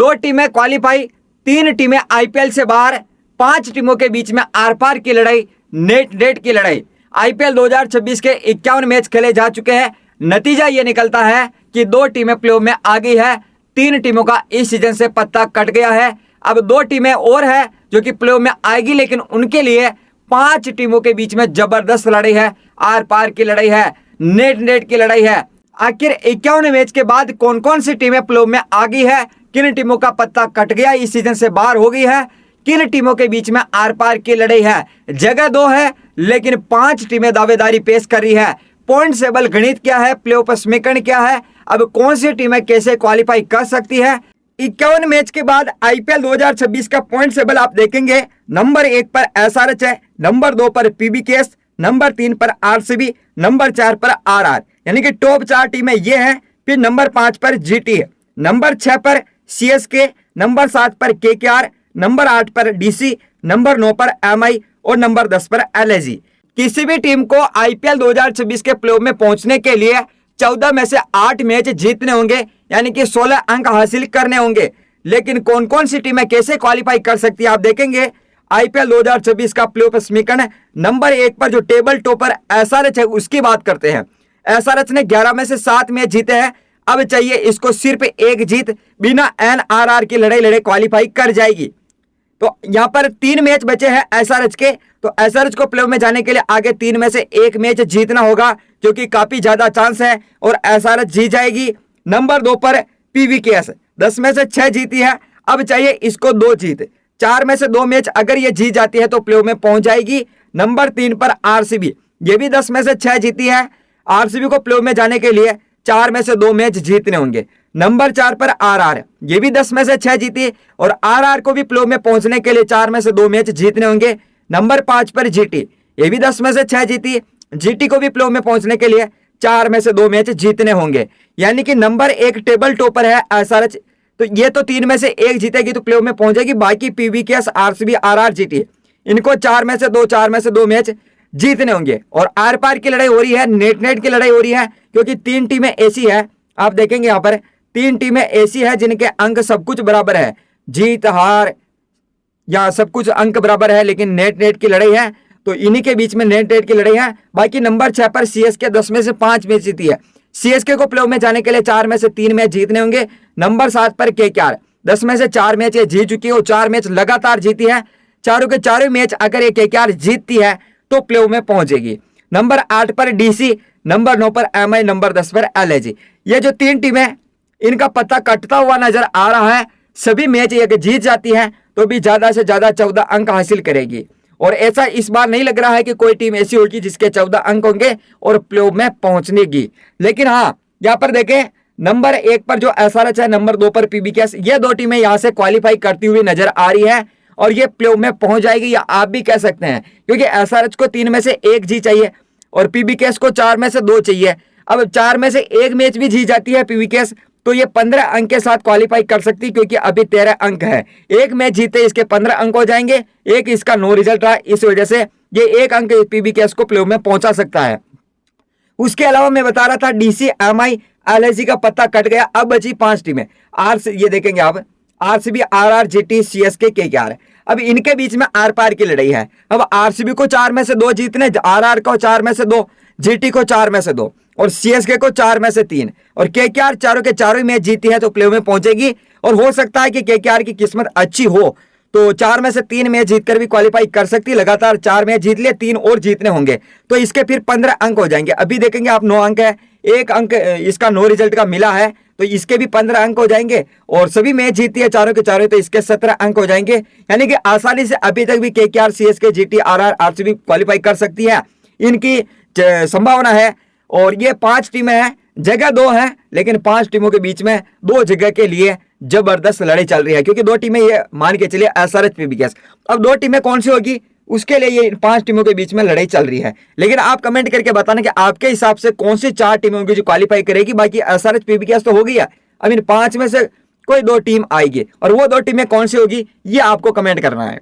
2 टीमें क्वालिफाई, 3 टीमें आईपीएल से बाहर, 5 टीमों के बीच में आर पार की लड़ाई, नेट की लड़ाई। आईपीएल 2026 के 51 मैच खेले जा चुके हैं। नतीजा ये निकलता है कि 2 टीमें प्लेऑफ में आ गई है। 3 टीमों का इस सीजन से पत्ता कट गया है। अब 2 टीमें और है जो कि प्लेऑफ में आएगी, लेकिन उनके लिए 5 टीमों के बीच में जबरदस्त लड़ाई है, आर पार की लड़ाई है, नेट की लड़ाई है। आखिर 51 मैच के बाद कौन कौन सी टीमें प्लेऑफ में आ गई है, किन टीमों का पत्ता कट गया, इस सीजन से बाहर हो गई है, किन टीमों के बीच में आर पार की लड़ाई है। जगह 2 है, लेकिन 5 टीमें दावेदारी पेश कर रही है। पॉइंट टेबल गणित क्या है, प्लेऑफ समीकरण क्या है, अब कौन सी टीमें कैसे क्वालिफाई कर सकती है। 51 मैच के बाद आईपीएल 2026 का पॉइंट टेबल आप देखेंगे। नंबर 1 पर एसआरएच है, नंबर 2 पर पीबीकेएस, नंबर 3 पर आरसीबी, नंबर 4 पर आरआर, यानी कि टॉप 4 टीमें ये हैं। फिर नंबर 5 पर जीटी है, नंबर 6 पर सीएसके, नंबर 7 पर केकेआर, नंबर 8 पर डीसी, नंबर 9 पर एमआई और नंबर 10 पर एलएजी। किसी भी टीम को आईपीएल 2026 के प्लेऑफ में पहुंचने के लिए 14 में से 8 मैच जीतने होंगे, यानी कि 16 अंक हासिल करने होंगे। लेकिन कौन कौन सी टीमें कैसे क्वालिफाई कर सकती है आप देखेंगे। आईपीएल 2026 का प्लेऑफ समीकरण नंबर 1 पर जो टेबल टॉपर एसआरएच है उसकी बात करते हैं। एसआरएच ने 11 में से 7 मैच जीते हैं। अब चाहिए इसको सिर्फ 1 जीत, बिना एनआरआर की लड़ाई लड़े क्वालिफाई कर जाएगी। तो यहाँ पर 3 मैच बचे हैं एसआरएच के, तो एसआरएच को प्लेऑफ में जाने के लिए आगे 3 में से 1 मैच जीतना होगा, जो कि काफी ज्यादा चांस है और एसआरएच जीत जाएगी। नंबर 2 पर पीवीकेएस 10 में से 6 जीती है। अब चाहिए इसको 2 जीत, 4 में से 2 मैच अगर ये जीत जाती है तो प्लेऑफ में पहुंच जाएगी। नंबर 3 पर आरसीबी, ये भी 10 में से 6 जीती है। आरसीबी को प्लेऑफ में जाने के लिए 4 में से 2 मैच जीतने होंगे। नंबर 4 पर आरआर, ये भी 10 में से 6 जीती और आरआर को भी प्लेऑफ में पहुंचने के लिए 4 में से 2 मैच जीतने होंगे। नंबर 5 पर जीटी, ये भी 10 में से 6 जीती, जीटी को भी प्लेऑफ में पहुंचने के लिए 4 में से 2 मैच जीतने होंगे। यानी कि नंबर 1 टेबल टॉपर है एसआरएच, तो ये तो 3 में से 1 जीतेगी तो प्लेऑफ में पहुंचेगी। बाकी पीवीकेएस, आरसीबी, आरआर, जीटी, इनको 4 में से 2 मैच जीतने होंगे। और आर पार की लड़ाई हो रही है, नेट की लड़ाई हो रही है, क्योंकि 3 टीमें ऐसी है, आप देखेंगे यहाँ पर 3 टीमें ऐसी है जिनके अंक सब कुछ बराबर है, जीत हार या सब कुछ अंक बराबर है, लेकिन नेट की लड़ाई है, तो इन्हीं के बीच में नेट की लड़ाई है। बाकी नंबर 6 पर सीएसके 10 में से 5 मैच जीती है। सीएसके को प्लेऑफ में जाने के लिए 4 में से 3 मैच जीतने होंगे। नंबर 7 पर केकेआर 10 में से 4 मैच ये जीत चुकी है और 4 मैच लगातार जीती है। चारों के चारों मैच अगर ये केकेआर जीतती है तो प्लेऑफ में पहुंचेगी। नंबर 8 पर डीसी, नंबर 9 पर एमआई, नंबर 10 पर एलएजी। ये जो 3 टीमें, इनका पत्ता कटता हुआ नजर आ रहा है। सभी मैच ये जीत जाती है तो भी ज्यादा से ज्यादा 14 अंक हासिल करेगी। और ऐसा इस बार नहीं लग रहा है कि कोई टीम ऐसी होगी जिसके 14 अंक होंगे और प्लेऑफ में पहुंचनेगी। लेकिन हाँ, यहाँ पर देखें नंबर 1 पर जो एसआरएच है, नंबर 2 पर पीबीकेएस, ये 2 टीमें यहाँ से क्वालिफाई करती हुई नजर आ रही है और ये प्लेऑफ में पहुंच जाएगी, या आप भी कह सकते हैं, क्योंकि एसआरएच को 3 में से 1 जीत चाहिए और पीबीकेएस को 4 में से 2 चाहिए। अब 4 में से 1 मैच भी जीत जाती है पीबीकेएस तो ये 15 अंक के साथ क्वालिफाई कर सकती, क्योंकि अभी 13 अंक है। 1 मैच जीते इसके 15 अंक हो जाएंगे, 1 इसका नो रिजल्ट रहा, इस वजह से ये 1 अंक पीबीकेएस को प्लेऑफ में पहुंचा सकता है। उसके अलावा मैं बता रहा था डीसी, एमआई, एलएसजी का पत्ता कट गया। अब बची 5 टीमें। ये देखेंगे आप, RCB, RR, GT, CSK, KKR. अब इनके बीच में आर पार की लड़ाई है। अब आरसीबी को 4 में से 2 जीतने, आरआर को 4 में से 2, जीटी को 4 में से 2 और सीएसके को 4 में से 3 और केकेआर चारों के चारों मैच जीती है तो प्लेऑफ में पहुंचेगी। और हो सकता है कि केकेआर की किस्मत अच्छी हो तो 4 में से 3 मैच जीतकर भी क्वालिफाई कर सकती। लगातार 4 मैच जीत लिए, 3 और जीतने होंगे तो इसके फिर 15 अंक हो जाएंगे। अभी देखेंगे आप 9 अंक है, 1 अंक इसका नो रिजल्ट का मिला है तो इसके भी 15 अंक हो जाएंगे। और सभी मैच जीती है चारों के चारों तो इसके 17 अंक हो जाएंगे। यानी कि आसानी से अभी तक भी KKR, CSK, GT, RR, RCB qualify कर सकती है, इनकी संभावना है। और ये 5 टीमें हैं, जगह 2 है, लेकिन 5 टीमों के बीच में 2 जगह के लिए जबरदस्त लड़ाई चल रही है, क्योंकि 2 टीमें ये मान के चलिए एसआरएच, पीबीकेएस। अब 2 टीमें कौन सी होगी उसके लिए ये 5 टीमों के बीच में लड़ाई चल रही है। लेकिन आप कमेंट करके बताना कि आपके हिसाब से कौन सी 4 टीमें होंगी जो क्वालिफाई करेगी। बाकी एसआरएच, पीबीकेएस तो हो गई है, अब इन 5 में से कोई 2 टीम आएगी और वो 2 टीमें कौन सी होगी ये आपको कमेंट करना है।